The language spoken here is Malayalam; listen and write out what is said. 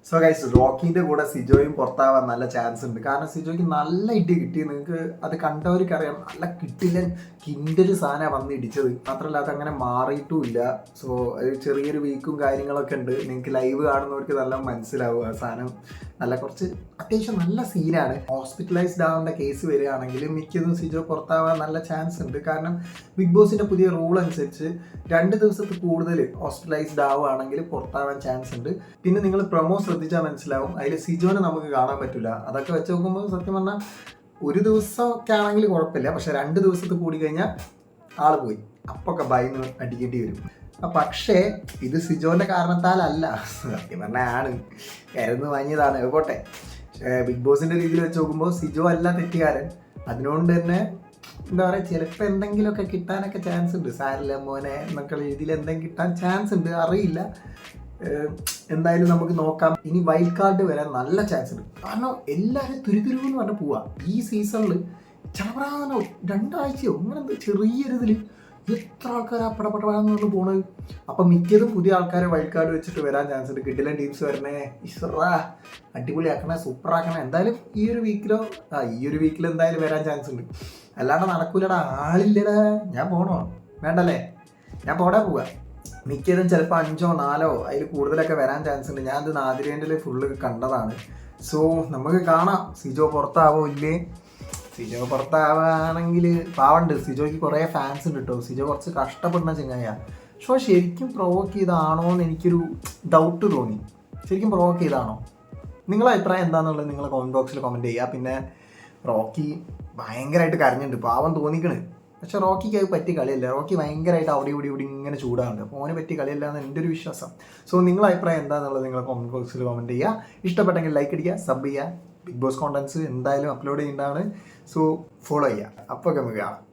സോ ഗൈസ്, റോക്കിന്റെ കൂടെ സിജോയും പുറത്താവാൻ നല്ല ചാൻസ് ഉണ്ട്. കാരണം സിജോയ്ക്ക് നല്ല ഇടി കിട്ടി. നിങ്ങൾക്ക് അത് കണ്ടവർക്ക് അറിയാം, നല്ല കിട്ടില്ല കിൻഡല് സാധനം വന്ന് ഇടിച്ചത്. മാത്രമല്ല അത് അങ്ങനെ മാറിയിട്ടുമില്ല. സോ ചെറിയൊരു വീക്കും കാര്യങ്ങളൊക്കെ ഉണ്ട്. നിങ്ങൾക്ക് ലൈവ് കാണുന്നവർക്ക് നല്ല മനസ്സിലാവും. ആ സാധനം നല്ല കുറച്ച് അത്യാവശ്യം നല്ല സീനാണ്. ഹോസ്പിറ്റലൈസ്ഡ് ആവേണ്ട കേസ് വരികയാണെങ്കിൽ മിക്കതും സിജോ പുറത്താവാൻ നല്ല ചാൻസ് ഉണ്ട്. കാരണം ബിഗ് ബോസിന്റെ പുതിയ റൂൾ അനുസരിച്ച് 2 ദിവസത്തിൽ കൂടുതൽ ഹോസ്പിറ്റലൈസ്ഡ് ആവുകയാണെങ്കിൽ പുറത്താവാൻ ചാൻസ് ഉണ്ട്. പിന്നെ നിങ്ങൾ പ്രൊമോ ശ്രദ്ധിച്ചാൽ മനസ്സിലാവും, അതിൽ സിജോനെ നമുക്ക് കാണാൻ പറ്റില്ല. അതൊക്കെ വെച്ച് നോക്കുമ്പോൾ സത്യം പറഞ്ഞാൽ ഒരു ദിവസമൊക്കെ ആണെങ്കിൽ കുഴപ്പമില്ല, പക്ഷെ 2 ദിവസത്തിൽ കൂടി കഴിഞ്ഞാൽ ആൾ പോയി, അപ്പൊക്കെ ഭയന്ന് അടിക്കേണ്ടി വരും. പക്ഷേ ഇത് സിജോന്റെ കാരണത്താലല്ല, സത്യം പറഞ്ഞാൽ ആണ് കരുന്ന് വാങ്ങിയതാണ്. പോട്ടെ, ബിഗ് ബോസിന്റെ രീതിയിൽ വെച്ച് നോക്കുമ്പോൾ സിജോ അല്ല തെറ്റുകാരൻ. അതുകൊണ്ട് തന്നെ എന്താ പറയുക, ചിലപ്പോൾ എന്തെങ്കിലുമൊക്കെ കിട്ടാനൊക്കെ ചാൻസ് ഉണ്ട്. സാരില്ല മോനെ എന്നൊക്കെ രീതിയിൽ എന്തെങ്കിലും കിട്ടാൻ ചാൻസ് ഉണ്ട്, അറിയില്ല. എന്തായാലും നമുക്ക് നോക്കാം. ഇനി വൈൽഡ് കാർഡ് വരാൻ നല്ല ചാൻസ് ഉണ്ട്. കാരണം എല്ലാവരും തുരുതുരുന്ന് പറഞ്ഞ് പോവാ. ഈ സീസണിൽ ചവറാനോ 2 ആഴ്ചയോ അങ്ങനെ എന്താ ചെറിയൊരിതിൽ എത്ര ആൾക്കാർ അപ്പടപെടാന്ന് പറഞ്ഞ് പോണത്. അപ്പം മിക്കതും പുതിയ ആൾക്കാരെ വൈൽഡ് കാർഡ് വെച്ചിട്ട് വരാൻ ചാൻസ് ഉണ്ട്. കിടിലൻ ടീംസ് വരണേ, ഇസ്രാ അടിപൊളിയാക്കണേ, സൂപ്പറാക്കണേ. എന്തായാലും ഈ ഒരു വീക്കിൽ എന്തായാലും വരാൻ ചാൻസ് ഉണ്ട്. അല്ലാണ്ട് നടക്കൂലടാ, ആളില്ലടാ. ഞാൻ പോണോ? വേണ്ടല്ലേ, ഞാൻ പോവാ. മിക്കതും ചിലപ്പോൾ 5 or 4 അതിൽ കൂടുതലൊക്കെ വരാൻ ചാൻസ് ഉണ്ട്. ഞാനത് നാദിരേൻ്റെ ഫുള്ള് കണ്ടതാണ്. സോ നമുക്ക് കാണാം സിജോ പുറത്താവോ ഇല്ലേ. സിജോ പുറത്താവുകയാണെങ്കിൽ പാവണ്ട്, സിജോയ്ക്ക് കുറേ ഫാൻസ് ഉണ്ട് കേട്ടോ. സിജോ കുറച്ച് കഷ്ടപ്പെടുന്ന ചെങ്ങായാണ്. പക്ഷേ ശരിക്കും പ്രൊവോക്ക് ചെയ്താണോ എന്ന് എനിക്കൊരു ഡൗട്ട് തോന്നി. ശരിക്കും പ്രൊവോക്ക് ചെയ്താണോ? നിങ്ങളെ അഭിപ്രായം എന്താണെന്നുള്ളത് നിങ്ങൾ കമൻറ്റ് ബോക്സിൽ കമൻറ്റ് ചെയ്യുക. പിന്നെ റോക്കി ഭയങ്കരമായിട്ട് കരഞ്ഞിട്ടുണ്ട്, പാവം തോന്നിക്കണ്. പക്ഷെ റോക്കിക്ക് അത് പറ്റിയ കളിയല്ല. റോക്കി ഭയങ്കരമായിട്ട് അവിടെ ഇവിടെ ഇങ്ങനെ ചൂടാറുണ്ട്. അപ്പോൾ ഓനെ പറ്റിയ കളിയല്ല എന്ന് എൻ്റെ ഒരു വിശ്വാസം. സോ നിങ്ങളെ അഭിപ്രായം എന്താണെന്നുള്ളത് നിങ്ങൾ കമൻറ്റ് ബോക്സിൽ കമൻറ്റ് ചെയ്യുക. ഇഷ്ടപ്പെട്ടെങ്കിൽ ലൈക്ക് അടിക്കുക, സബ് ചെയ്യുക. ബിഗ് ബോസ് കോണ്ടൻസ് എന്തായാലും അപ്ലോഡ് ചെയ്യുന്നതാണ്. സോ ഫോളോ ചെയ്യുക. അപ്പോൾ നമുക്ക് കാണാം.